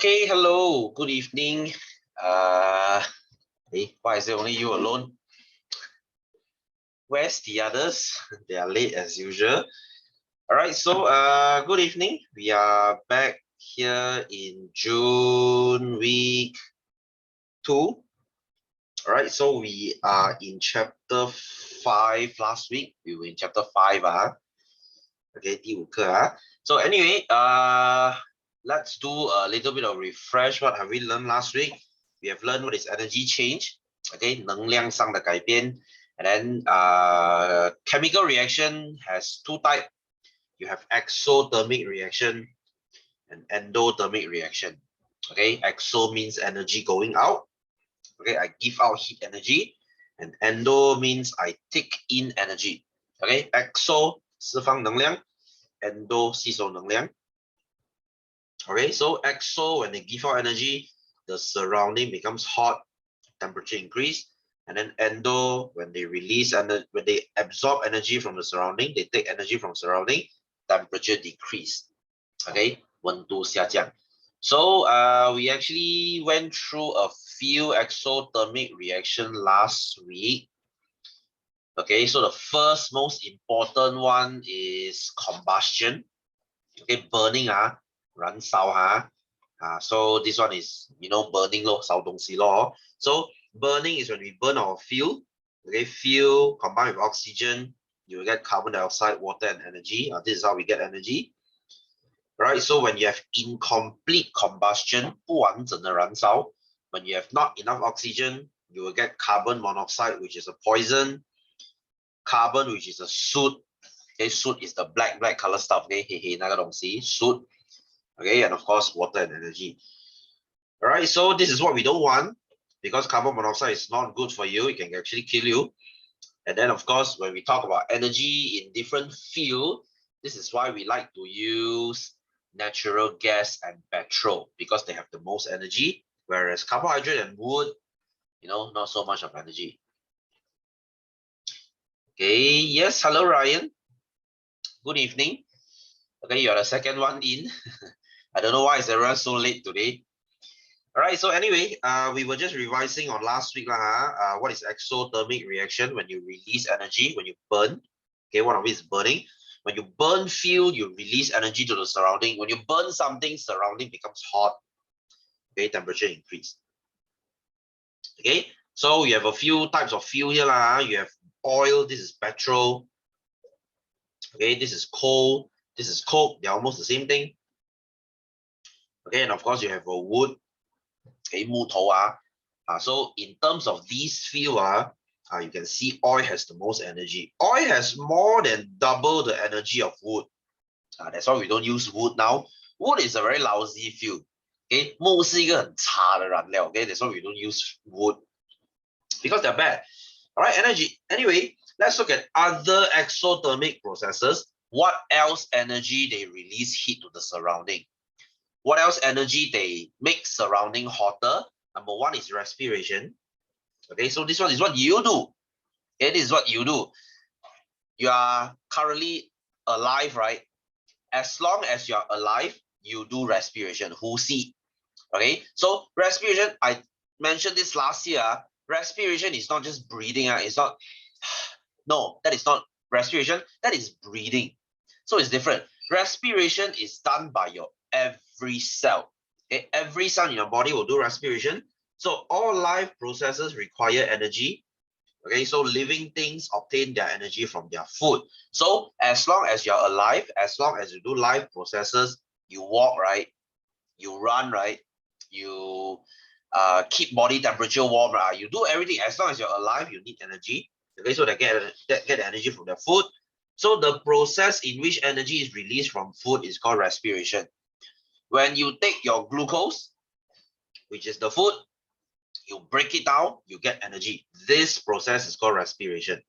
Okay, hello, good evening. Hey, why is it only you alone? Where's the others? They are late as usual. All right, so good evening. We are back here in June week 2. All right, so we are in chapter 5. Last week we were in chapter 5. Okay, 第5课. So anyway, let's do a little bit of refresh. What have we learned last week? We have learned what is energy change. Okay, 能量上的改变. And then chemical reaction has 2 types. You have exothermic reaction and endothermic reaction. Okay, exo means energy going out. Okay, I give out heat energy. And endo means I take in energy. Okay, exo 释放能量, endo 吸收能量. Okay, so exo, when they give out energy, the surrounding becomes hot, temperature increase. And then endo, when they release and when they absorb energy from the surrounding, they take energy from surrounding, temperature decrease. Okay, 温度下降. So we actually went through a few exothermic reaction last week. Okay, so the first most important one is combustion. Okay, burning 燃烧so this one is burning 咯，烧东西咯。So burning is when we burn our fuel. Okay, fuel combined with oxygen, you will get carbon dioxide, water, and energy. This is how we get energy. Right, so when you have incomplete combustion, 不完整的燃烧, when you have not enough oxygen, you will get carbon monoxide, which is a poison. Carbon, which is a soot. Okay, soot is the black color stuff. Okay, 黑黑那个东西 soot. Okay, and of course water and energy. All right, so this is what we don't want, because carbon monoxide is not good for you. It can actually kill you. And then of course, when we talk about energy in different fields, this is why we like to use natural gas and petrol, because they have the most energy, whereas carbohydrate and wood, not so much of energy. Okay, yes, hello Ryan. Good evening. Okay, you're the second one in. I don't know why is everyone so late today. All right, so anyway, we were just revising on last week. What is exothermic reaction? When you release energy, when you burn. Okay, one of it is burning. When you burn fuel, you release energy to the surrounding. When you burn something, surrounding becomes hot. Okay, temperature increase. Okay, so you have a few types of fuel here. You have oil, this is petrol. Okay, this is coal, this is coke. They're almost the same thing. Okay, and of course you have a wood. Okay, 木头 so in terms of these fuel you can see oil has the most energy. Oil has more than double the energy of wood. That's why we don't use wood now. Wood is a very lousy fuel. Okay, 木是一个很差的燃料. Okay, that's why we don't use wood, because they're bad. All right, energy. Anyway, let's look at other exothermic processes. What else energy they release heat to the surrounding? What else energy they make surrounding hotter? Number 1 is respiration. Okay, so this one is what you do. Okay, this is what you do. You are currently alive, right? As long as you're alive, you do respiration. 呼吸. Okay, so respiration, I mentioned this last year. Respiration is not just breathing. It's not. No, that is not respiration. That is breathing. So it's different. Respiration is done by your every cell. Okay, every cell in your body will do respiration. So all life processes require energy. Okay, so living things obtain their energy from their food. So as long as you're alive, as long as you do life processes, you walk, right? You run, right? You keep body temperature warm, right? You do everything. As long as you're alive, you need energy. Okay, so they get energy from their food. So the process in which energy is released from food is called respiration. When you take your glucose, which is the food, you break it down, you get energy. This process is called respiration.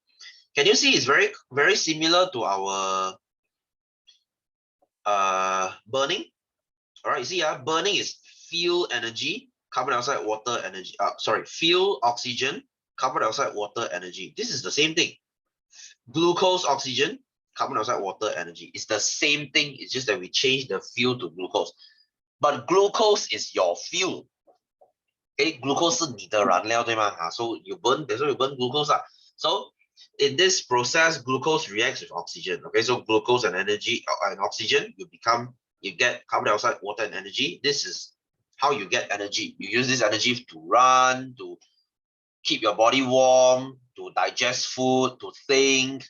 Can you see it's very, very similar to our burning? All right, you see, burning is fuel energy, carbon dioxide, water energy. Fuel, oxygen, carbon dioxide, water energy. This is the same thing. Glucose, oxygen, carbon dioxide, water energy. It's the same thing. It's just that we change the fuel to glucose. but glucose is your fuel. Okay, glucose 是你的燃料，对吗？So you burn, that's why you burn glucose. So in this process, glucose reacts with oxygen. Okay, so glucose and energy and oxygen, you get carbon dioxide, water, and energy. This is how you get energy. You use this energy to run, to keep your body warm, to digest food, to think.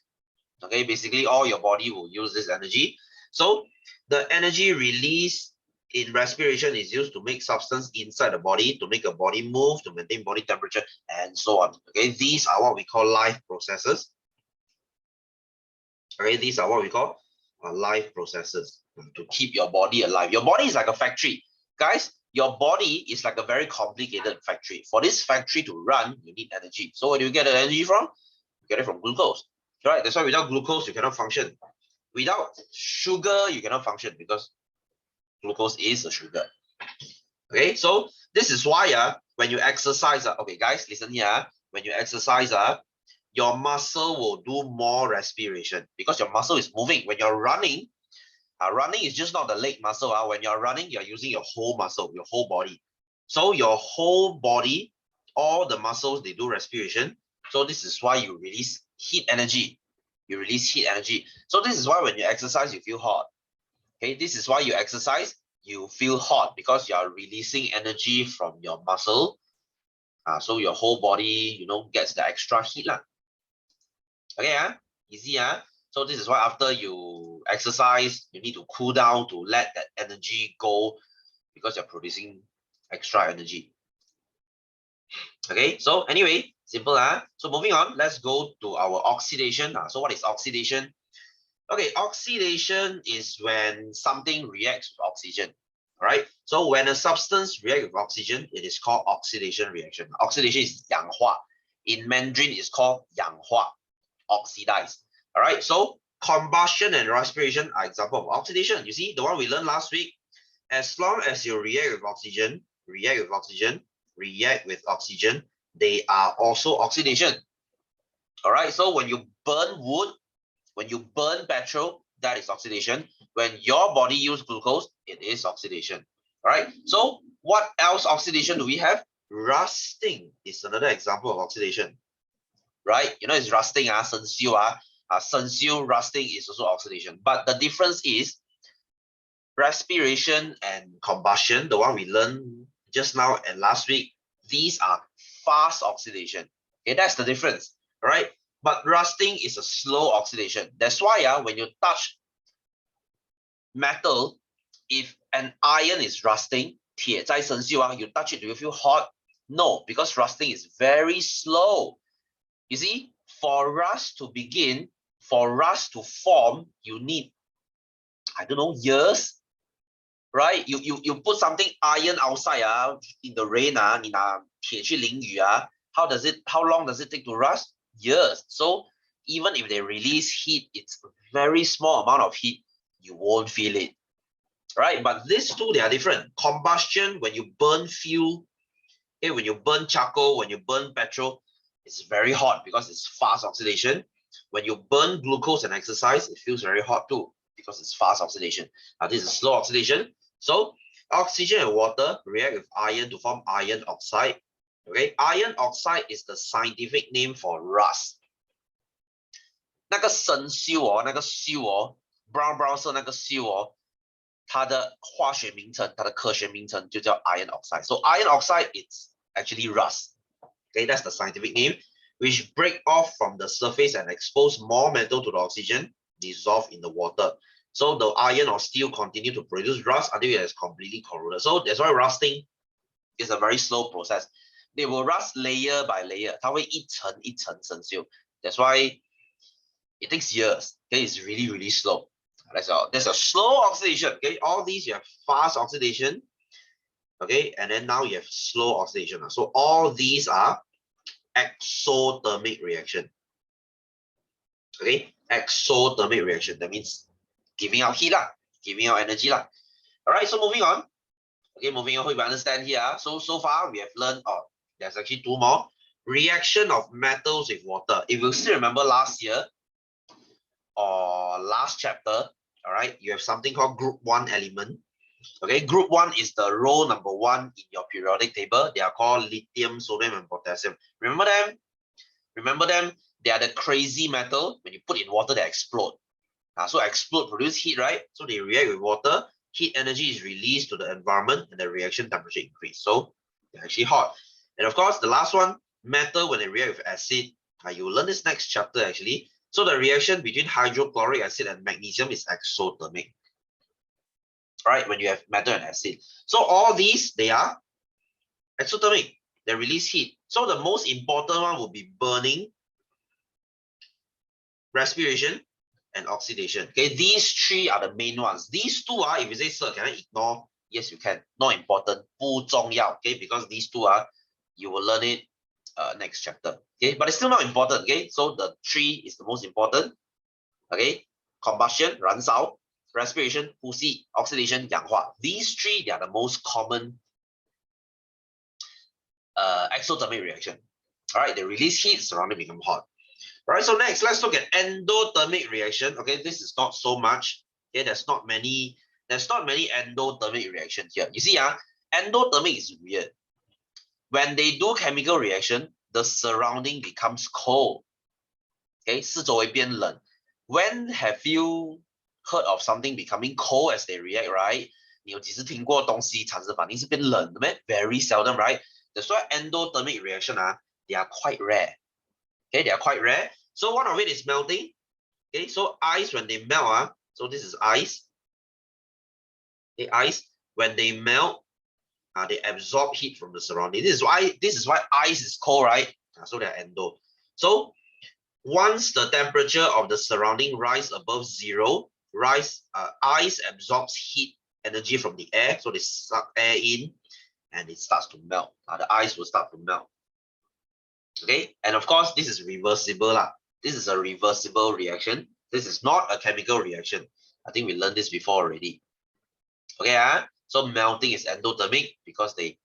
Okay, basically all your body will use this energy. So the energy released in respiration is used to make substance inside the body, to make a body move, to maintain body temperature, and so on. Okay, these are what we call life processes. Okay, these are what we call life processes to keep your body alive. Your body is like a factory. Guys, your body is like a very complicated factory. For this factory to run, you need energy. So where do you get the energy from? You get it from glucose. Right? That's why without glucose, you cannot function. Without sugar, you cannot function because glucose is a sugar. Okay, so this is why when you exercise, okay, guys, listen here. When you exercise, your muscle will do more respiration because your muscle is moving. When you're running, running is just not the leg muscle. When you're running, you're using your whole muscle, your whole body. So your whole body, all the muscles, they do respiration. So this is why you release heat energy. You release heat energy. So this is why when you exercise, you feel hot. Okay, this is why you exercise, you feel hot because you are releasing energy from your muscle. So your whole body, gets the extra heat. Okay, easy. So this is why after you exercise, you need to cool down to let that energy go because you're producing extra energy. Okay, so anyway, simple. So moving on, let's go to our oxidation. So what is oxidation? Okay, oxidation is when something reacts with oxygen. All right, so when a substance reacts with oxygen, it is called oxidation reaction. Oxidation is 氧化. In Mandarin, it's called 氧化, oxidize. All right, so combustion and respiration are example of oxidation. You see, the one we learned last week, as long as you react with oxygen, they are also oxidation. All right, so when you burn wood, when you burn petrol, that is oxidation. When your body uses glucose, it is oxidation. All right, so what else oxidation do we have? Rusting is another example of oxidation. Right, it's rusting, 生锈, 生锈, rusting is also oxidation. But the difference is respiration and combustion, the one we learned just now and last week, these are fast oxidation. Okay, that's the difference, right? But rusting is a slow oxidation. That's why when you touch metal, if an iron is rusting, 铁在生锈, you touch it, do you feel hot? No, because rusting is very slow. You see, for rust to begin, for rust to form, you need, I don't know, years. Right? You put something iron outside in the rain, 你拿铁去淋雨, how long does it take to rust? Years. So even if they release heat, it's a very small amount of heat, you won't feel it. Right? But these two, they are different. Combustion, when you burn fuel, okay, when you burn charcoal, when you burn petrol, it's very hot because it's fast oxidation. When you burn glucose and exercise, it feels very hot too because it's fast oxidation. This is slow oxidation. So oxygen and water react with iron to form iron oxide. Okay, iron oxide is the scientific name for rust. 那个生锈那个锈brown 色那个锈它的化学名称，它的科学名称就叫 iron oxide. So iron oxide is actually rust. Okay, that's the scientific name, which break off from the surface and expose more metal to the oxygen dissolved in the water. So the iron or steel continue to produce rust until it is completely corroded. So that's why rusting is a very slow process. They will rust layer by layer. 它会一层一层生锈. That's why it takes years. Okay, it's really, really slow. There's a slow oxidation. Okay, all these you have fast oxidation. Okay, and then now you have slow oxidation. So all these are exothermic reaction. Okay, exothermic reaction. That means giving out heat, giving out energy. All right, so moving on. Okay, moving on, hope you understand here. So far we have learned, there's actually two more. Reaction of metals with water. If you still remember last year or last chapter, all right, you have something called group 1 element. Okay, group 1 is the row number 1 in your periodic table. They are called lithium, sodium, and potassium. Remember them? Remember them? They are the crazy metal. When you put in water, they explode. So explode, produce heat, right? So they react with water. Heat energy is released to the environment and the reaction temperature increase. So they're actually hot. And of course, the last one, metal when they react with acid. You will learn this next chapter actually. So the reaction between hydrochloric acid and magnesium is exothermic. Right, when you have metal and acid. So all these, they are exothermic. They release heat. So the most important one will be burning, respiration, and oxidation. Okay, these 3 are the main ones. These 2 are, if you say, sir, can I ignore? Yes, you can. Not important. 不重要. Okay, because these 2 are, you will learn it next chapter. Okay, but it's still not important. Okay, so the 3 is the most important. Okay, combustion, 燃烧, respiration, 呼吸, oxidation, 氧化. These 3, they are the most common exothermic reaction. All right, they release heat, surrounding become hot. All right, so next, let's look at endothermic reaction. Okay, this is not so much. Okay, there's not many endothermic reactions here. You see, endothermic is weird. When they do chemical reaction, the surrounding becomes cold. Okay, 四周围变冷. When have you heard of something becoming cold as they react, right? 你有几时听过东西产生反应是变冷的咩? Very seldom, right? That's why endothermic reaction, they are quite rare. Okay, they are quite rare. So one of it is melting. Okay, so ice when they melt, so this is ice. Okay, ice when they melt, they absorb heat from the surrounding. This is why ice is cold, right? So they're endo. So once the temperature of the surrounding rise above 0, ice absorbs heat energy from the air, so they suck air in, and it starts to melt. The ice will start to melt. Okay, and of course, this is reversible. This is a reversible reaction. This is not a chemical reaction. I think we learned this before already. Okay, so melting is endothermic because they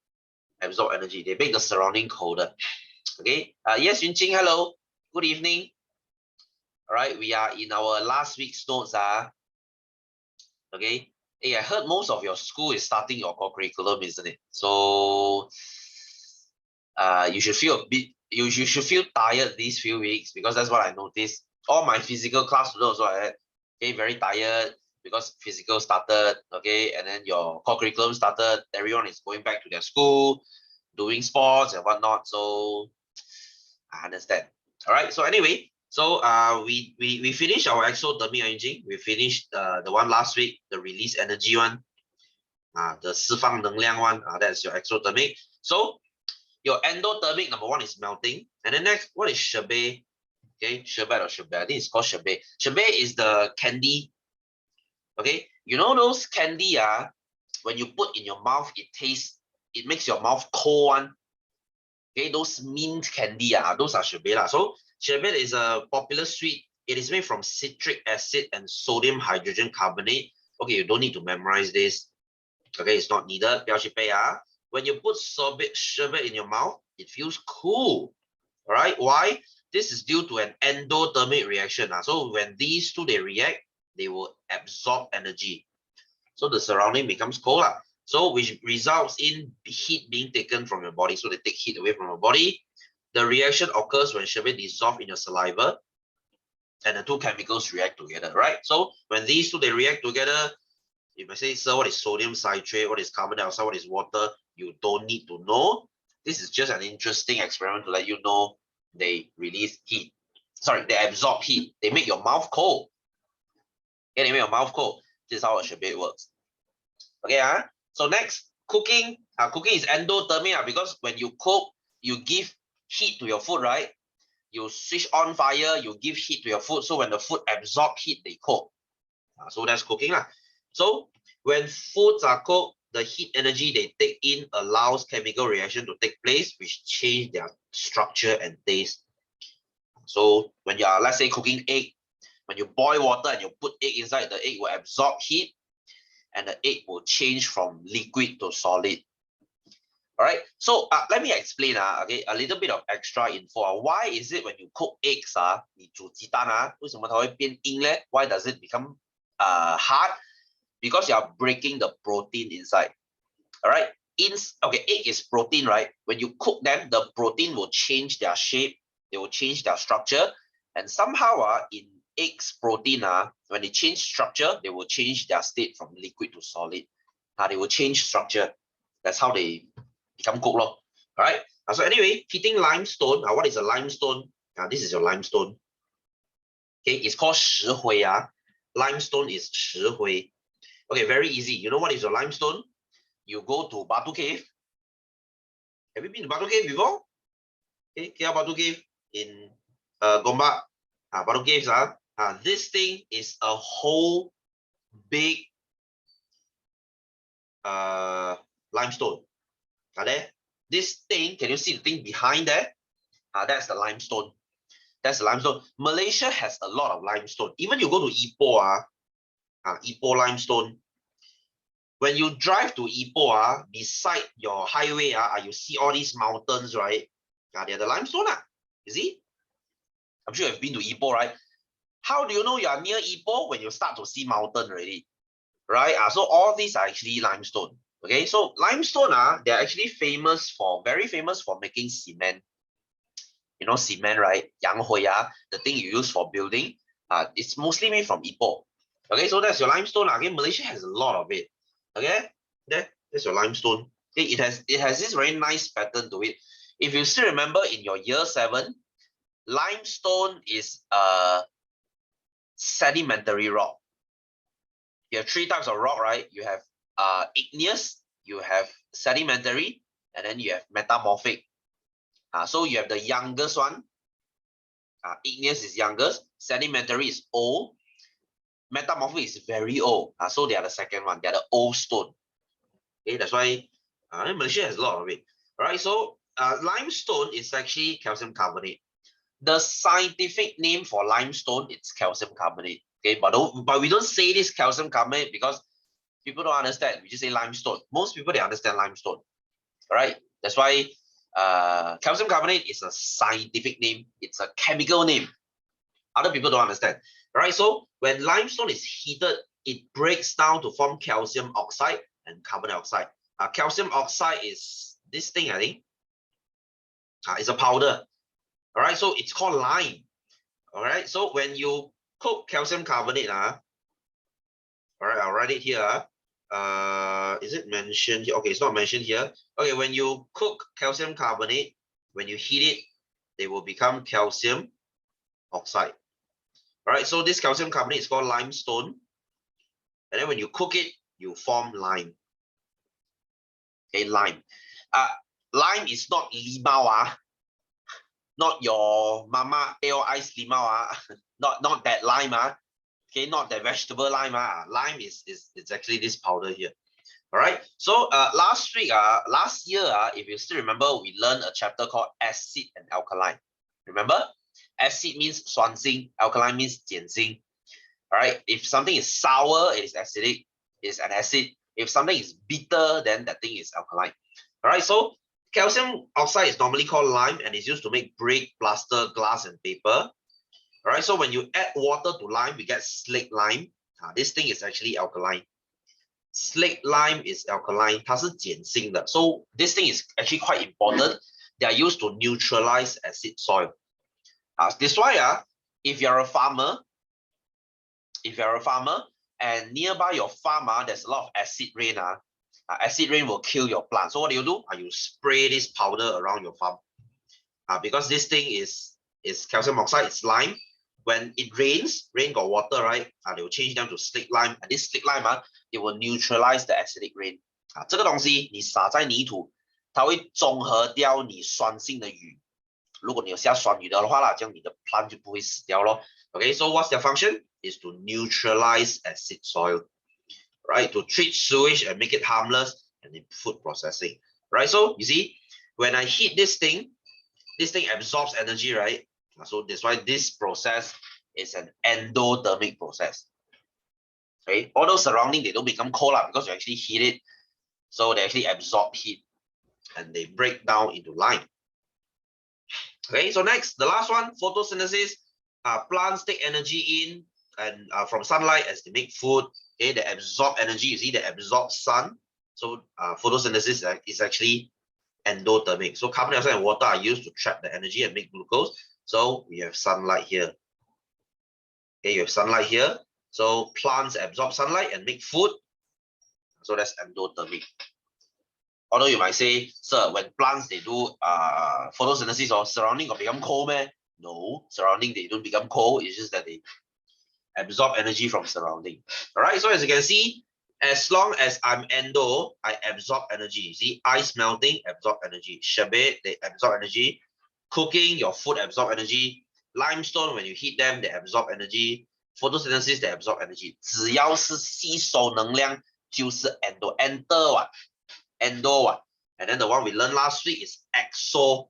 absorb energy. They make the surrounding colder. Okay, yes, Yunqing, hello. Good evening. All right, we are in our last week's notes. Okay, hey, I heard most of your school is starting your core curriculum, isn't it? So you should feel a bit, you should feel tired these few weeks because that's what I noticed. All my physical class students also like that. Okay, very tired because physical started, okay, and then your core curriculum started. Everyone is going back to their school, doing sports and whatnot. So I understand. All right. So anyway, so we finished our exothermic engine. We finished the one last week, the release energy one. The 释放能量one. That's your exothermic. So your endothermic, number 1 is melting. And then next, what is sherbet? Okay, sherbet or sherbet. I think it's called sherbet. Sherbet is the candy. Okay, you know those candy, when you put in your mouth, it makes your mouth cold one. Okay, those mint candy, those are sherbet. So sherbet is a popular sweet. It is made from citric acid and sodium hydrogen carbonate. Okay, you don't need to memorize this. Okay, it's not needed. When you put sherbet in your mouth, it feels cool. All right, why? This is due to an endothermic reaction. So when these 2 they react, they will absorb energy. So the surrounding becomes cold. So which results in heat being taken from your body. So they take heat away from your body. The reaction occurs when sherbet dissolves in your saliva and the 2 chemicals react together, right? So when these 2 they react together, you may say, sir, what is sodium citrate? What is carbon dioxide? What is water? You don't need to know. This is just an interesting experiment to let you know they release heat. Sorry, they absorb heat. They make your mouth cold. Okay, they make your mouth cold. This is how a sherbet works. Okay, so next, cooking. Cooking is endothermic because when you cook, you give heat to your food, right? You switch on fire, you give heat to your food. So when the food absorb heat, they cook. So that's cooking. So when foods are cooked, the heat energy they take in allows chemical reaction to take place, which change their structure and taste. So when you are, let's say, cooking egg, when you boil water and you put egg inside, the egg will absorb heat and the egg will change from liquid to solid. All right, so let me explain okay, a little bit of extra info. Why is it when you cook eggs, 你煮鸡蛋为什么它会变硬呢？ Why does it become hard? because you are breaking the protein inside. All right. Okay, egg is protein, right? When you cook them, the protein will change their shape, they will change their structure, and somehow in eggs protein, when they change structure, they will change their state from liquid to solid. They will change structure. That's how they become cooked. All right. So anyway, heating limestone. What is a limestone? This is your limestone. Okay, it's called 石灰. Limestone is 石灰. Okay, very easy. You know what is your limestone? You go to Batu Cave. Have you been to Batu Cave before? Okay, KL Batu Cave in Gombak. Batu Caves. This thing is a whole big limestone. There. This thing, can you see the thing behind there? That's the limestone. That's the limestone. Malaysia has a lot of limestone. Even you go to Ipoh, Ipoh limestone. When you drive to Ipoh, beside your highway, you see all these mountains, right? They're the limestone. You see? I'm sure you've been to Ipoh, right? How do you know you are near Ipoh? When you start to see mountain already, right? So all these are actually limestone. Okay, so limestone, they're actually very famous for making cement. You know cement, right? Yang Hui, the thing you use for building, it's mostly made from Ipoh. Okay, so that's your limestone. Again, Malaysia has a lot of it. Okay, that's your limestone. Okay, it has this very nice pattern to it. If you still remember in your year 7, limestone is a sedimentary rock. You have 3 types of rock, right? You have igneous, you have sedimentary, and then you have metamorphic. So you have the youngest one. Igneous is youngest, sedimentary is old, metamorphic is very old. So they are the second one. They are the old stone. Okay, that's why Malaysia has a lot of it. All right, so limestone is actually calcium carbonate. The scientific name for limestone is calcium carbonate. Okay, but we don't say this calcium carbonate because people don't understand. We just say limestone. Most people, they understand limestone. All right, that's why calcium carbonate is a scientific name. It's a chemical name. Other people don't understand. All right, so when limestone is heated, it breaks down to form calcium oxide and carbon dioxide. Calcium oxide is this thing, I think. It's a powder. All right, so it's called lime. All right, so when you cook calcium carbonate, all right, I'll write it here. Is it mentioned here? Okay, it's not mentioned here. Okay, when you cook calcium carbonate, when you heat it, they will become calcium oxide. All right, so this calcium carbonate is called limestone. And then when you cook it, you form lime. Okay, lime. Lime is not limau, not your mama pale ice limau, not that lime, okay, not that vegetable lime. Lime is actually this powder here. All right. So last year, if you still remember, we learned a chapter called acid and alkaline. Remember, acid means 酸性, alkaline means 碱性. All right. If something is sour, it is acidic. It's an acid. If something is bitter, then that thing is alkaline. All right. So calcium oxide is normally called lime and is used to make brick, plaster, glass, and paper. All right. So when you add water to lime, we get slaked lime. This thing is actually alkaline. Slaked lime is alkaline. 它是碱性的. So this thing is actually quite important. They are used to neutralize acid soil. That's why if you're a farmer, and nearby your farm, there's a lot of acid rain. Acid rain will kill your plant. So what do? You spray this powder around your farm. Because this thing is calcium oxide, it's lime. When it rains, rain got water, right? They will change them to slaked lime. And this slaked lime, it will neutralize the acidic rain. 这个东西你撒在泥土，它会中和掉你酸性的雨。如果你有下酸雨的话啦，这样你的 plant 就不会死掉咯。Okay, so what's their function? Is to neutralize acid soil, right? To treat sewage and make it harmless and in food processing, right? So you see, when I heat this thing absorbs energy, right? So that's why this process is an endothermic process. Okay, all those surrounding, they don't become cold because you actually heat it. So they actually absorb heat and they break down into lime. Okay, so next, the last one, photosynthesis. Plants take energy in and from sunlight as they make food. Okay, they absorb energy. You see, they absorb sun. So photosynthesis is actually endothermic. So carbon dioxide and water are used to trap the energy and make glucose. So we have sunlight here. Okay, you have sunlight here. So plants absorb sunlight and make food. So that's endothermic. Although you might say, sir, when plants they do photosynthesis or surrounding or become cold, man. No, surrounding they don't become cold. It's just that they absorb energy from surrounding. All right. So as you can see, as long as I'm endo, I absorb energy. You see, ice melting absorb energy. Sherbet, they absorb energy. Cooking, your food absorb energy. Limestone, when you heat them, they absorb energy. Photosynthesis, they absorb energy. 只要是吸收能量，就是 endo. Enter what? Endo what? And then the one we learned last week is exo.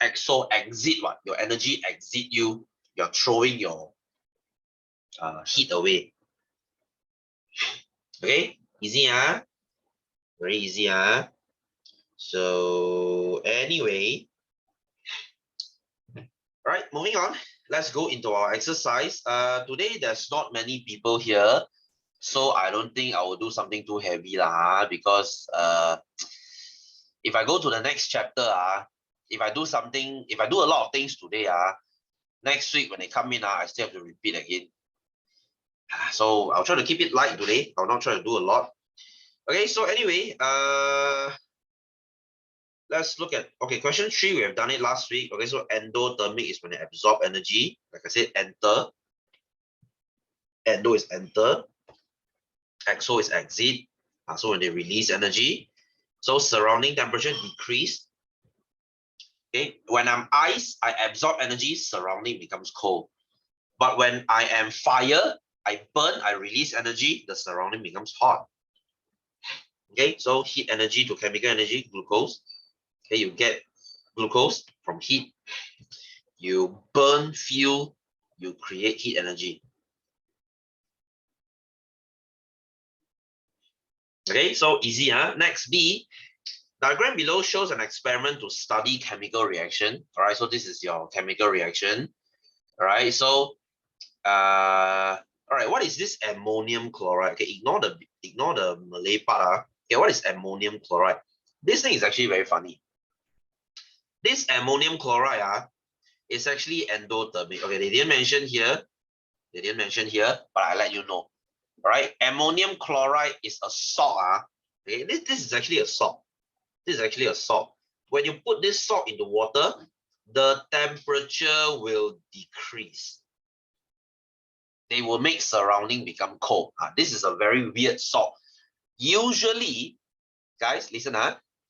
Exo, exit what? Your energy exit you. You're throwing your heat away. Okay, easy, very easy, So anyway, all right, moving on. Let's go into our exercise. Today there's not many people here, so I don't think I will do something too heavy because if I go to the next chapter, if I do a lot of things today, next week when they come in, I still have to repeat again. So I'll try to keep it light today. I'll not try to do a lot. Okay, so anyway, let's look at, okay, question 3, we have done it last week. Okay, so endothermic is when they absorb energy. Like I said, enter. Endo is enter. Exo is exit. So when they release energy. So surrounding temperature decrease. Okay, when I'm ice, I absorb energy, surrounding becomes cold. But when I am fire, I burn, I release energy, the surrounding becomes hot. Okay, so heat energy to chemical energy, glucose. Okay, you get glucose from heat. You burn fuel, you create heat energy. Okay, so easy, Next, B. Diagram below shows an experiment to study chemical reaction. All right, so this is your chemical reaction. All right, so all right, what is this ammonium chloride? Okay, ignore the Malay part. Okay, what is ammonium chloride? This thing is actually very funny. This ammonium chloride is actually endothermic. Okay, they didn't mention here. They didn't mention here, but I let you know. All right, ammonium chloride is a salt. Okay, this is actually a salt. This is actually a salt. When you put this salt into water, the temperature will decrease. They will make surrounding become cold. This is a very weird salt. Usually, guys, listen,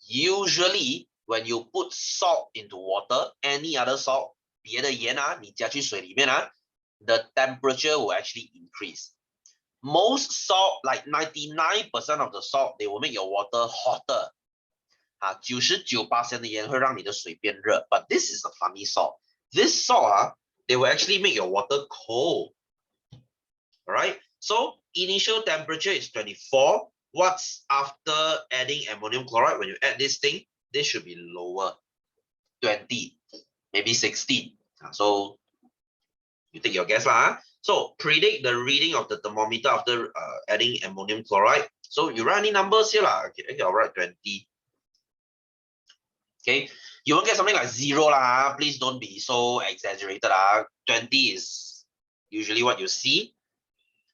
usually when you put salt into water, any other salt, 别的盐你加去水里面the temperature will actually increase. Most salt, like 99% of the salt, they will make your water hotter. 99% 的盐会让你的水变热. But this is a funny salt. This salt, they will actually make your water cold. All right. So initial temperature is 24. What's after adding ammonium chloride? When you add this thing, this should be lower. 20, maybe 16. So you take your guess lah. So predict the reading of the thermometer after adding ammonium chloride. So you write any numbers here lah. Okay, I'll write 20. Okay, you won't get something like 0 lah. Please don't be so exaggerated 20 is usually what you see.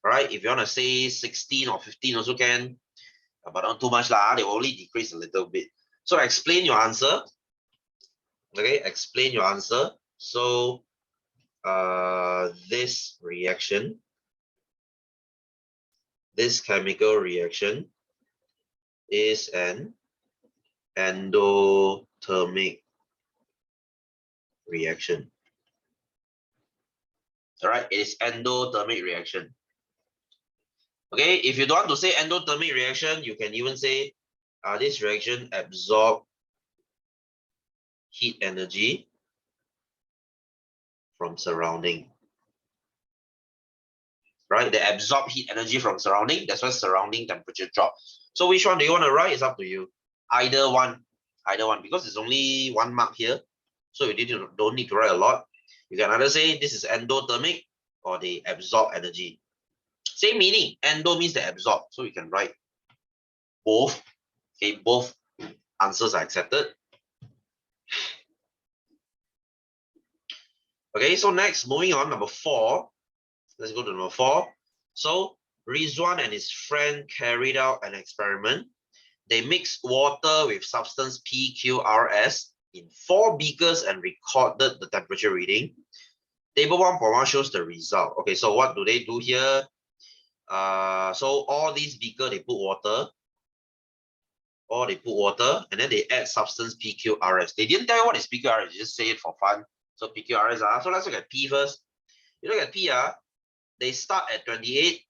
All right, if you want to say 16 or 15 also can, but not too much lah. They will only decrease a little bit. So explain your answer. Okay, explain your answer. So this reaction, this chemical reaction is an endothermic reaction. All right, it is endothermic reaction. Okay, if you don't want to say endothermic reaction, you can even say this reaction absorb heat energy from surrounding. Right, they absorb heat energy from surrounding. That's why surrounding temperature drop. So which one do you want to write? It's up to you. Either one, because there's only 1 mark here, so you don't need to write a lot. You can either say this is endothermic, or they absorb energy. Same meaning, endo means they absorb. So you can write both. Okay, both answers are accepted. Okay, so next, moving on, number 4. Let's go to number 4. So Rizwan and his friend carried out an experiment. They mixed water with substance PQRS in 4 beakers and recorded the temperature reading. Table 1.1 shows the result. Okay, so what do they do here? So all these beakers, they put water. And then they add substance PQRS. They didn't tell you what is PQRS, they just say it for fun. So PQRS, so let's look at P first. You look at P, they start at 28,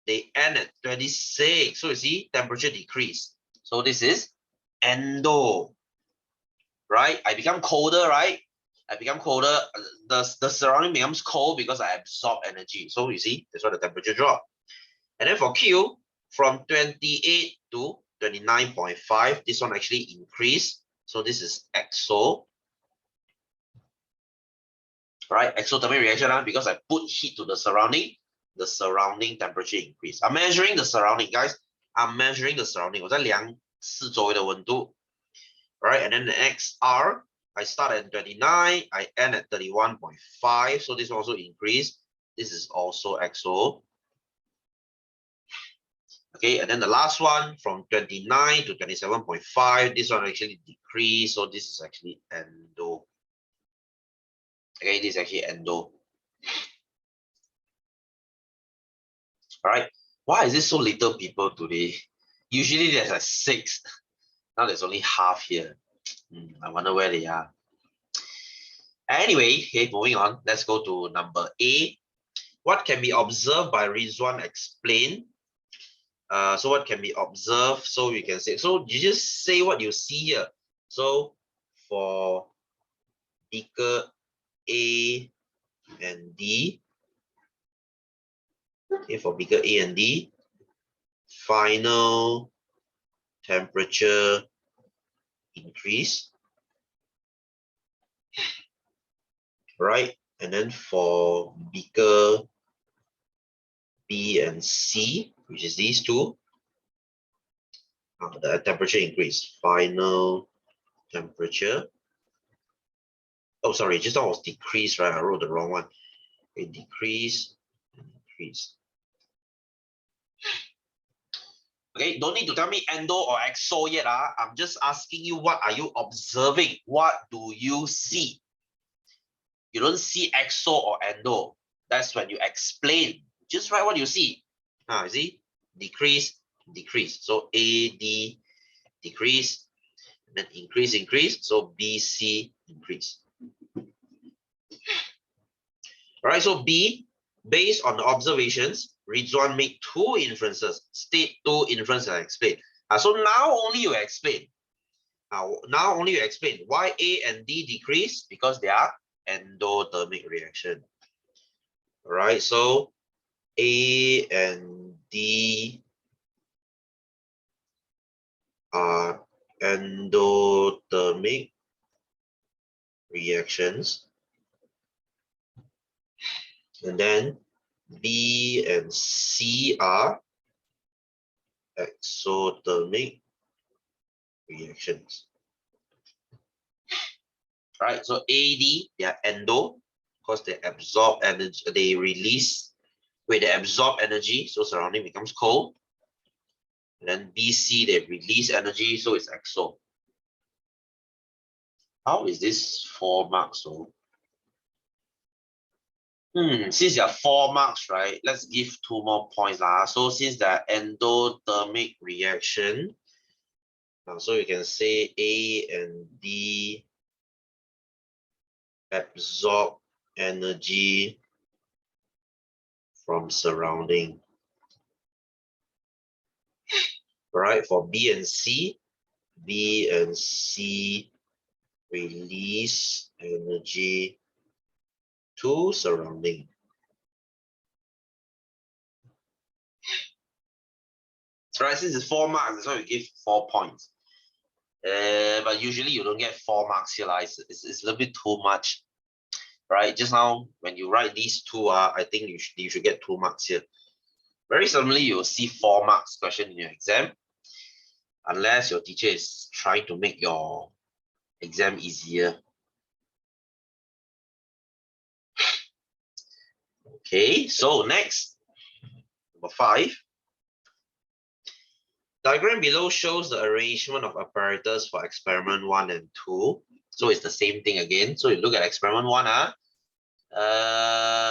they end at 26. So you see, temperature decrease. So this is endo, right? I become colder, right? I become colder. The surrounding becomes cold because I absorb energy. So you see, that's why the temperature drop. And then for Q, from 28 to 29.5, this one actually increased. So this is exo. Right, exothermic reaction, because I put heat to the surrounding temperature increase. I'm measuring the surrounding, guys. I'm measuring the surrounding. 我在量四周围的温度. Right, and then the XR, I start at 29, I end at 31.5. So this one also increased. This is also exo. Okay, and then the last one from 29 to 27.5. This one actually decreased. So this is actually endo. Okay, this is actually endo. All right, why is it so little people today? Usually there's like 6. Now there's only half here. I wonder where they are. Anyway, okay, moving on. Let's go to number A. What can be observed by Rizwan explain? So what can be observed? So you can say, so you just say what you see here. So for beaker A and D, okay, for beaker A and D, final temperature increase, right? And then for beaker B and C, which is these two, the temperature increase, final temperature. Oh, sorry, just now was decrease, right? I wrote the wrong one. A decrease, increase. Okay, don't need to tell me endo or exo yet. I'm just asking you, what are you observing? What do you see? You don't see exo or endo. That's when you explain. Just write what you see. You see? Decrease, decrease. So AD decrease, and then increase, increase. So BC increase. All right, so B, based on the observations, Rizwan made 2 inferences. State 2 inferences and explain. So now only you explain. Now only you explain why A and D decrease, because they are endothermic reaction. All right, so A and D are endothermic reactions. And then B and C are exothermic reactions. Right, so AD, they are endo, because they absorb energy, they release, they absorb energy, so surrounding becomes cold. And then BC, they release energy, so it's exo. How is this 4 marks? So since there are 4 marks, right, let's give 2 more points. So since the endothermic reaction, so you can say A and D absorb energy from surrounding. Right, for B and C release energy to surrounding. Right, since it's 4 marks, that's why we give 4 points. But usually you don't get 4 marks here. It's a little bit too much. right? Just now, when you write these two, I think you should get 2 marks here. Very suddenly, you'll see 4 marks question in your exam, unless your teacher is trying to make your exam easier. Okay, so next, number 5. Diagram below shows the arrangement of apparatus for experiment 1 and 2. So it's the same thing again. So you look at experiment 1,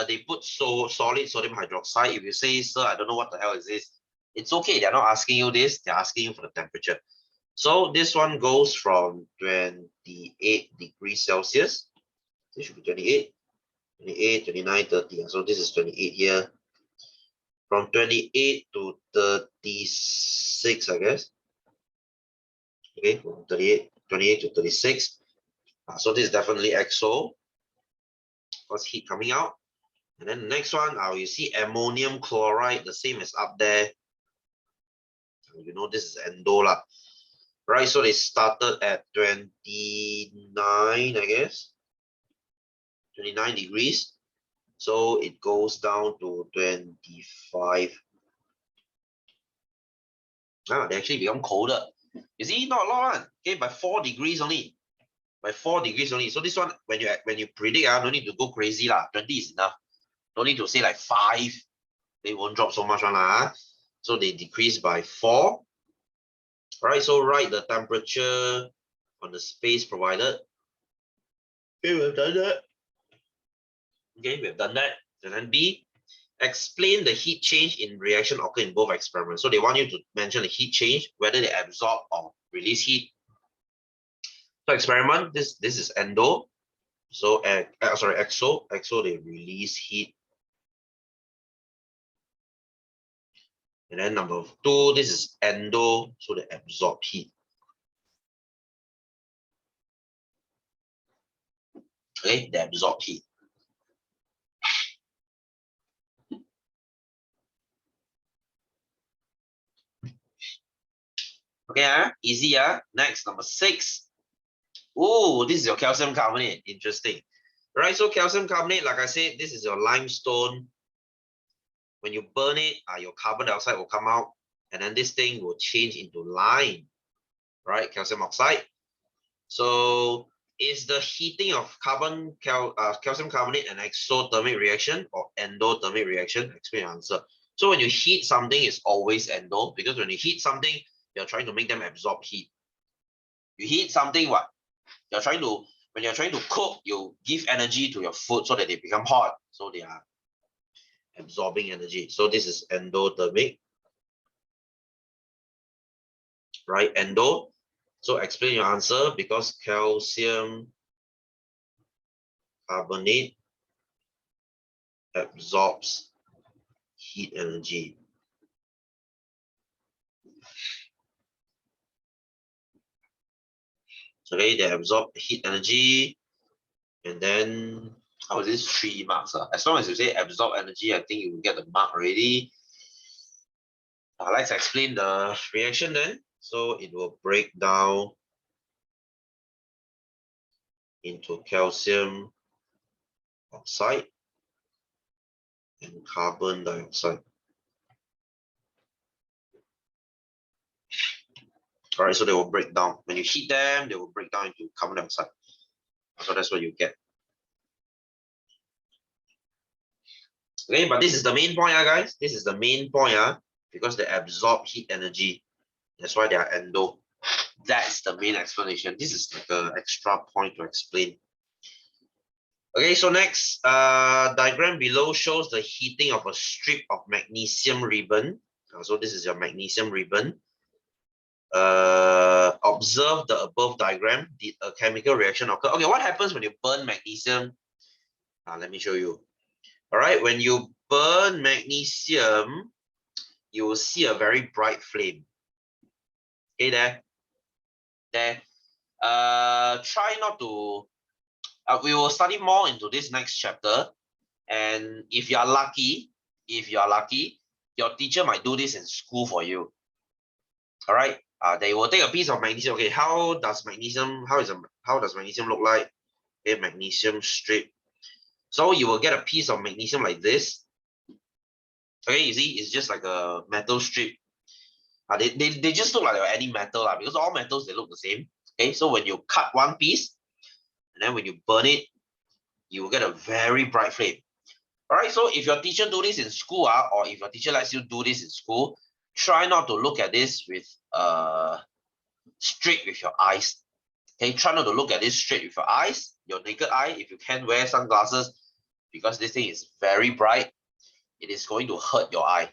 they put solid sodium hydroxide. If you say, sir, I don't know what the hell is this, it's okay. They're not asking you this. They're asking you for the temperature. So this one goes from 28 degrees Celsius. This should be 28, 28, 29, 30. So this is 28 here. From 28 to 36, I guess. Okay, from 28 to 36. So this is definitely XO. What's heat coming out? And then the next one, you see ammonium chloride, the same as up there. You know, this is endo lah. Right, so they started at 29, I guess. 29 degrees. So it goes down to 25. They actually become colder. You see, not a lot, okay, by 4 degrees only. By 4 degrees only. So this one, when you predict, no need to go crazy lah. 20 is enough. Don't need to say like 5. They won't drop so much one. So they decrease by 4. All right, so write the temperature on the space provided. Okay, we've done that. Okay, we've done that. And then B, explain the heat change in reaction occur in both experiments. So they want you to mention the heat change, whether they absorb or release heat. So experiment, this is endo. So sorry, exo. Exo, they release heat. And then number 2, this is endo, so they absorb heat. Okay, they absorb heat. Okay, easy. Next, number 6. Oh, this is your calcium carbonate. Interesting. Right, so calcium carbonate, like I said, this is your limestone. When you burn it, your carbon dioxide will come out, and then this thing will change into lime, right? Calcium oxide. So is the heating of calcium carbonate an exothermic reaction or endothermic reaction? Explain your answer. So when you heat something, it's always endo, because when you heat something, you're trying to make them absorb heat. You heat something, what? When you're trying to cook, you give energy to your food so that they become hot. So they are absorbing energy. So this is endothermic, right? Endo. So explain your answer, because calcium carbonate absorbs heat energy. Okay, they absorb heat energy, and then how is this 3 marks? As long as you say absorb energy, I think you will get the mark already. Let's explain the reaction then. So it will break down into calcium oxide and carbon dioxide. All right, so they will break down. When you heat them, they will break down into carbon dioxide. So that's what you get. Okay, but this is the main point, guys. This is the main point, because they absorb heat energy. That's why they are endo. That's the main explanation. This is like an extra point to explain. Okay, so next, diagram below shows the heating of a strip of magnesium ribbon. So this is your magnesium ribbon. Observe the above diagram. Did a chemical reaction occur? Okay, what happens when you burn magnesium? Let me show you. All right, when you burn magnesium, you will see a very bright flame. Okay, there. Try not to. We will study more into this next chapter, and if you are lucky, your teacher might do this in school for you. All right. They will take a piece of magnesium. Okay, how does magnesium look like? Okay, magnesium strip. So you will get a piece of magnesium like this. Okay, you see, it's just like a metal strip. They just look like any metal because all metals, they look the same. Okay, so when you cut one piece, and then when you burn it, you will get a very bright flame. All right, so if your teacher do this in school, or if your teacher lets you do this in school, try not to look at this with straight with your eyes. Okay, try not to look at this straight with your eyes, your naked eye. If you can, wear sunglasses, because this thing is very bright. It is going to hurt your eye.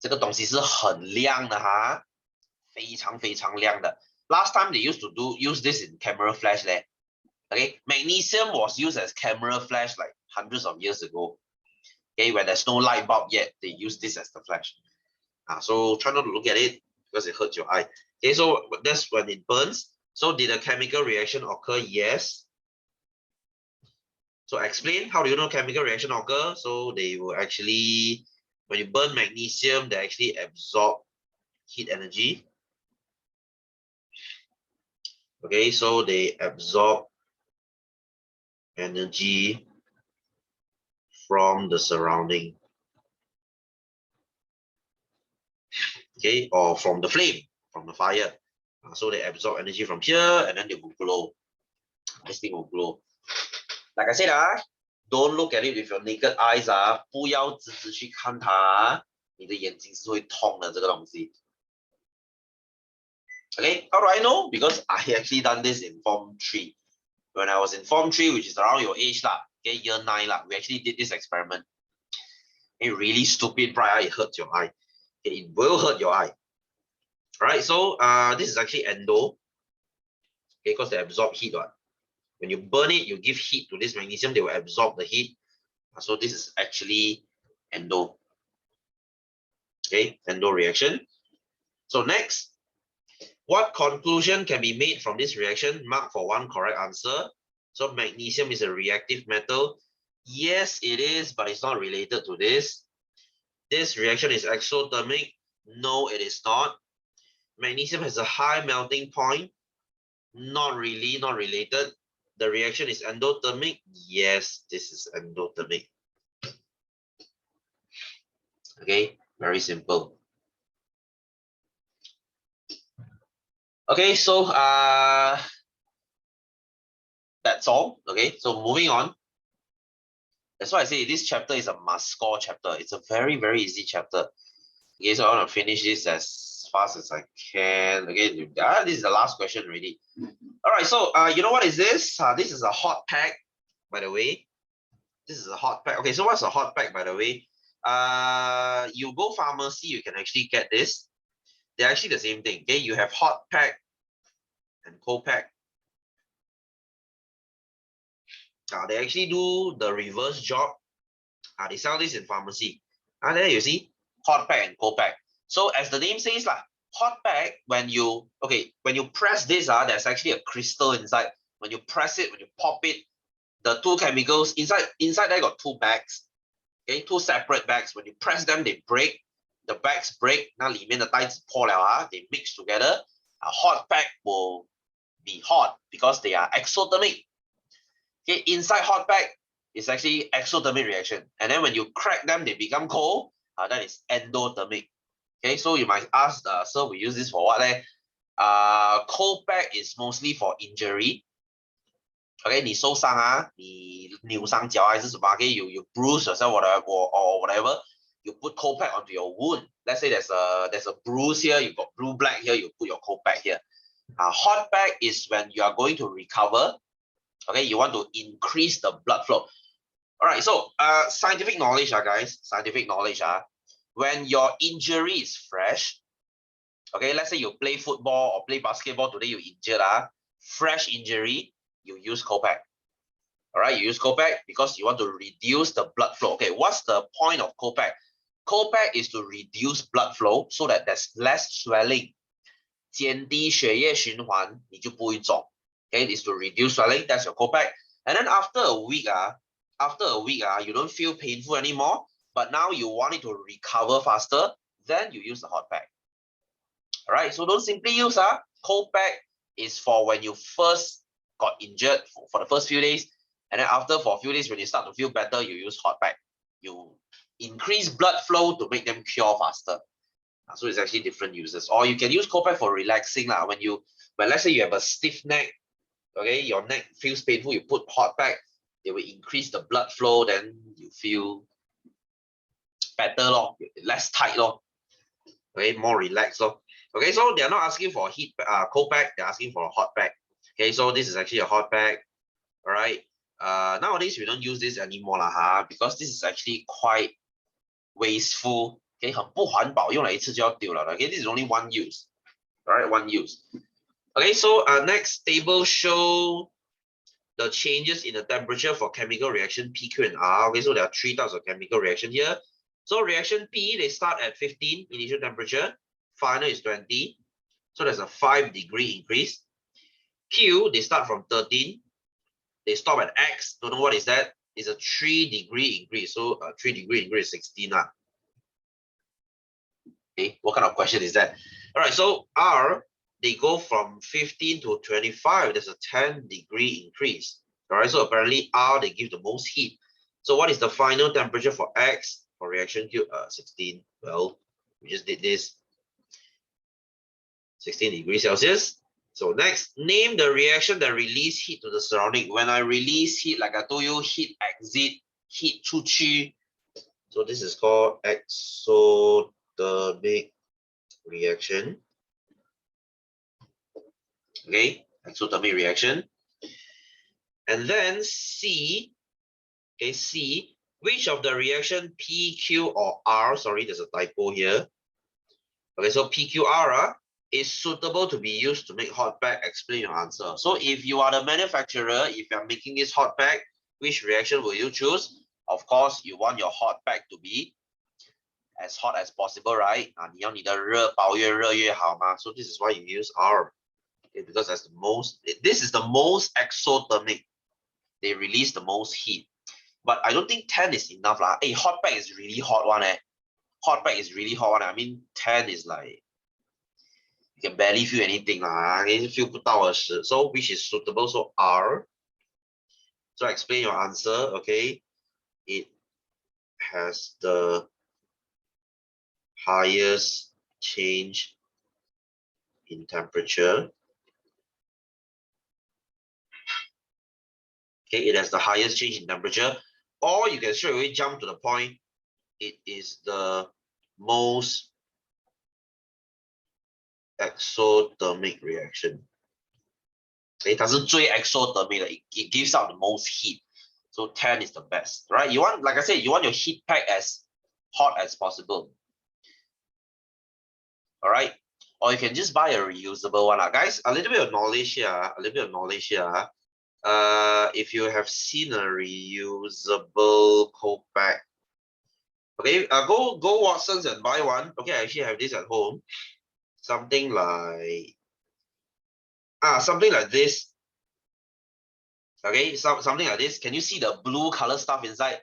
这个东西是很亮的哈，非常非常亮的。Last time they used to use this in camera flash there. Okay, magnesium was used as camera flash like hundreds of years ago. Okay, when there's no light bulb yet, they use this as the flash. So try not to look at it because it hurts your eye. Okay, so that's when it burns. So did a chemical reaction occur? Yes. So explain, how do you know chemical reaction occur? So they will actually, when you burn magnesium, they actually absorb heat energy. Okay, so they absorb energy from the surrounding. Okay, or from the flame, from the fire. So they absorb energy from here, and then they will glow. This thing will glow. Like I said, don't look at it with your naked eyes, 不要直直去看它，你的眼睛是会痛的这个东西。Okay, how do I know? Because I actually done this in Form 3. When I was in Form 3, which is around your age, okay, year 9, we actually did this experiment. It really stupid bright, it hurts your eye. Okay, it will hurt your eye. All right, so this is actually endo. Okay, because they absorb heat. When you burn it, you give heat to this magnesium, they will absorb the heat. So this is actually endo. Okay, endo reaction. So next, what conclusion can be made from this reaction? Mark for one correct answer. So magnesium is a reactive metal. Yes, it is, but it's not related to this. This reaction is exothermic. No, it is not. Magnesium has a high melting point. Not really, not related. The reaction is endothermic. Yes, this is endothermic. Okay, very simple. Okay, so that's all. Okay, so moving on. That's why I say this chapter is a must-score chapter. It's a very, very easy chapter. Okay, so I want to finish this as fast as I can. Okay, this is the last question already. All right, so you know what is this? This is a hot pack, by the way. This is a hot pack. Okay, so what's a hot pack, by the way? You go pharmacy, you can actually get this. They're actually the same thing. Okay, you have hot pack and cold pack. They actually do the reverse job. They sell this in pharmacy. There you see, hot pack and cold pack. So as the name says, hot pack, when you press this, there's actually a crystal inside. When you press it, when you pop it, the two chemicals inside there got two bags. Okay, two separate bags. When you press them, they break. The bags break. 那里面的袋子破了they mix together. A hot pack will be hot because they are exothermic. Okay, inside hot pack is actually exothermic reaction, and then when you crack them, they become cold. That is endothermic. Okay, so you might ask, sir, we use this for what? Cold pack is mostly for injury. Okay, 你受伤你扭伤脚还是什么 ？Okay, you bruise yourself or whatever. You put cold pack onto your wound. Let's say there's a bruise here, you got blue black here, you put your cold pack here. Hot pack is when you are going to recover. Okay, you want to increase the blood flow. All right, so scientific knowledge, guys. Scientific knowledge, when your injury is fresh. Okay, let's say you play football or play basketball today, you injured, fresh injury, you use cold pack. All right, you use cold pack because you want to reduce the blood flow. Okay, what's the point of cold pack? Cold pack is to reduce blood flow so that there's less swelling. 减低血液循环，你就不会肿。Okay, it's to reduce swelling. That's your cold pack. And then after a week, you don't feel painful anymore. But now you want it to recover faster. Then you use the hot pack. All right. So don't simply use cold pack is for when you first got injured for the first few days. And then after for a few days, when you start to feel better, you use hot pack. You increase blood flow to make them cure faster. So it's actually different uses. Or you can use cold pack for relaxing. When let's say you have a stiff neck, okay, your neck feels painful, you put hot pack, it will increase the blood flow, then you feel better, less tight, okay, more relaxed. Okay, so they're not asking for a cold pack, they're asking for a hot pack. Okay, so this is actually a hot pack. All right. Nowadays we don't use this anymore because this is actually quite wasteful. Okay, 很不环保，用了一次就要丢了。Okay, this is only one use. All right, one use. Okay, so next table show the changes in the temperature for chemical reaction P, Q, and R. Okay, so there are 3 types of chemical reaction here. So reaction P, they start at 15 initial temperature, final is 20. So there's a 5-degree increase. Q, they start from 13. They stop at X. Don't know what is that. It's a 3-degree increase. So 3-degree increase is 16. Okay, what kind of question is that? All right, so R, they go from 15 to 25. There's a 10-degree increase. All right, so apparently R, they give the most heat. So what is the final temperature for X? For reaction Q, 16. Well, we just did this. 16 degrees Celsius. So next, name the reaction that release heat to the surrounding. When I release heat, like I told you, heat exit, heat 出去. So this is called exothermic reaction. Okay, exothermic reaction. And then C, okay, C, which of the reaction P, Q, or R, sorry, there's a typo here. Okay, so PQR is suitable to be used to make hot pack. Explain your answer. So if you are the manufacturer, if you are making this hot pack, which reaction will you choose? Of course, you want your hot pack to be as hot as possible, right? 你要你的热包越热越好嘛. So this is why you use R. Okay, because that's the most, this is the most exothermic. They release the most heat. But I don't think 10 is enough. Hey, hot pack is really hot one. Hot pack is really hot one. I mean, 10 is like, you can barely feel anything. You feel 不到20. So which is suitable? So R. So explain your answer. Okay. It has the highest change in temperature. Okay, it has the highest change in temperature. Or you can straight away jump to the point. It is the most exothermic reaction. It doesn't exothermic, it gives out the most heat. So 10 is the best, right? You want, like I said, you want your heat pack as hot as possible. All right. Or you can just buy a reusable one. Guys, a little bit of knowledge here. If you have seen a reusable cold pack, okay, go Watsons and buy one. Okay, I actually have this at home. Something like this. Okay, something like this. Can you see the blue color stuff inside?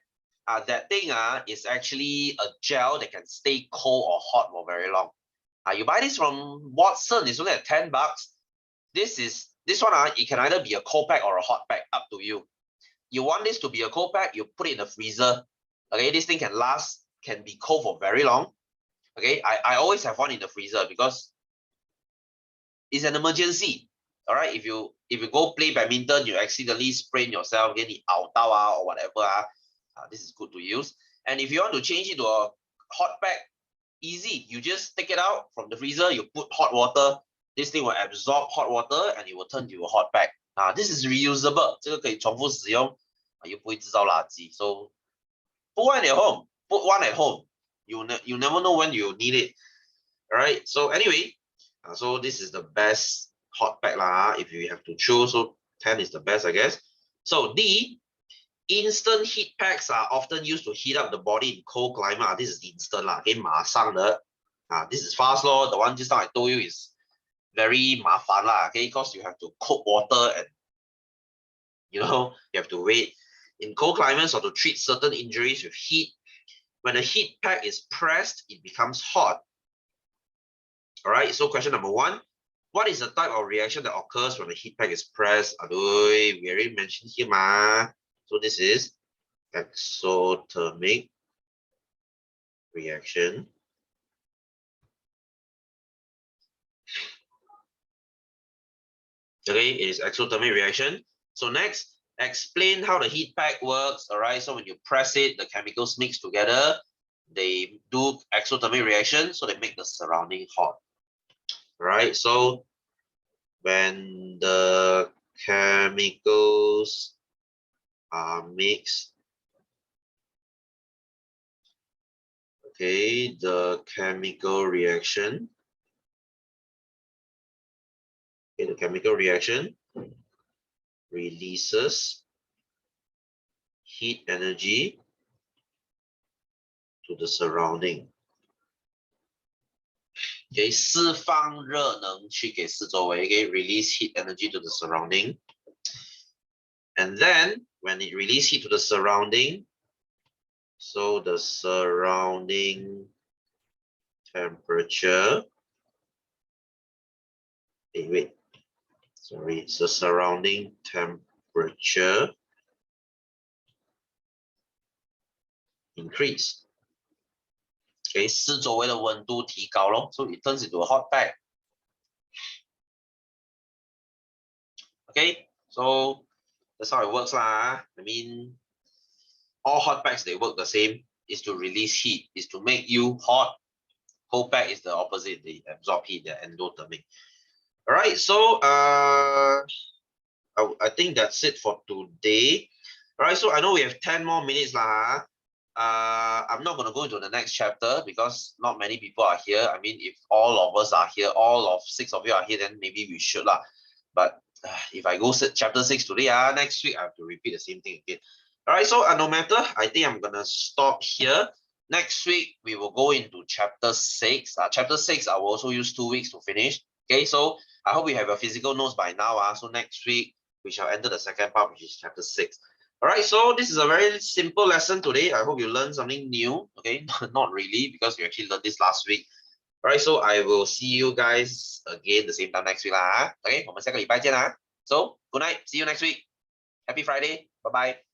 That thing is actually a gel that can stay cold or hot for very long. You buy this from Watson, it's only at $10. This one, it can either be a cold pack or a hot pack, up to you. You want this to be a cold pack, you put it in the freezer. Okay, this thing can be cold for very long. Okay, I always have one in the freezer because it's an emergency. All right, if you go play badminton, you accidentally sprain yourself, get it out or whatever, this is good to use. And if you want to change it to a hot pack, easy. You just take it out from the freezer, you put hot water, this thing will absorb hot water and it will turn to a hot pack. This is reusable. 这个可以重复使用，又不会制造垃圾。So put one at home. Put one at home. You never know when you need it. All right. So anyway, so this is the best hot pack if you have to choose. So 10 is the best, I guess. So D, instant heat packs are often used to heat up the body in cold climate. This is instant okay, 马上的. This is fast The one just now I told you is very 麻烦okay, because you have to cook water and you have to wait. In cold climates or to treat certain injuries with heat, when a heat pack is pressed, it becomes hot. All right, so question number 1. What is the type of reaction that occurs when a heat pack is pressed? We already mentioned here. So this is exothermic reaction. Okay, it is exothermic reaction. So next, explain how the heat pack works. All right, so when you press it, the chemicals mix together. They do exothermic reaction, so they make the surrounding hot. All right, so when the chemicals are mixed, okay, the chemical reaction, okay, the chemical reaction releases heat energy to the surrounding. Okay, 释放热能去给四周围 okay, release heat energy to the surrounding. And then when it release heat to the surrounding, so the surrounding temperature, wait, sorry, it's the surrounding temperature increase. Okay, 四周围的温度提高咯， so it turns into a hot pack. Okay, so that's how it works lah. I mean, all hot packs, they work the same, is to release heat, is to make you hot. Cold pack is the opposite, they absorb heat, they're endothermic. All right, so I think that's it for today. All right, so I know we have 10 more minutes lah. I'm not going to go into the next chapter because not many people are here. I mean, if all of us are here, all of 6 of you are here, then maybe we should lah. But if I go chapter 6 today, next week I have to repeat the same thing again. All right, so no matter, I think I'm going to stop here. Next week, we will go into chapter 6. Chapter 6, I will also use 2 weeks to finish. Okay, so I hope you have your physical notes by now. So next week, we shall enter the second part, which is chapter 6. All right, so this is a very simple lesson today. I hope you learned something new. Okay, not really, because you actually learned this last week. All right, so I will see you guys again the same time next week lah. Okay, 我们下个礼拜见啦. So good night, see you next week. Happy Friday, bye bye.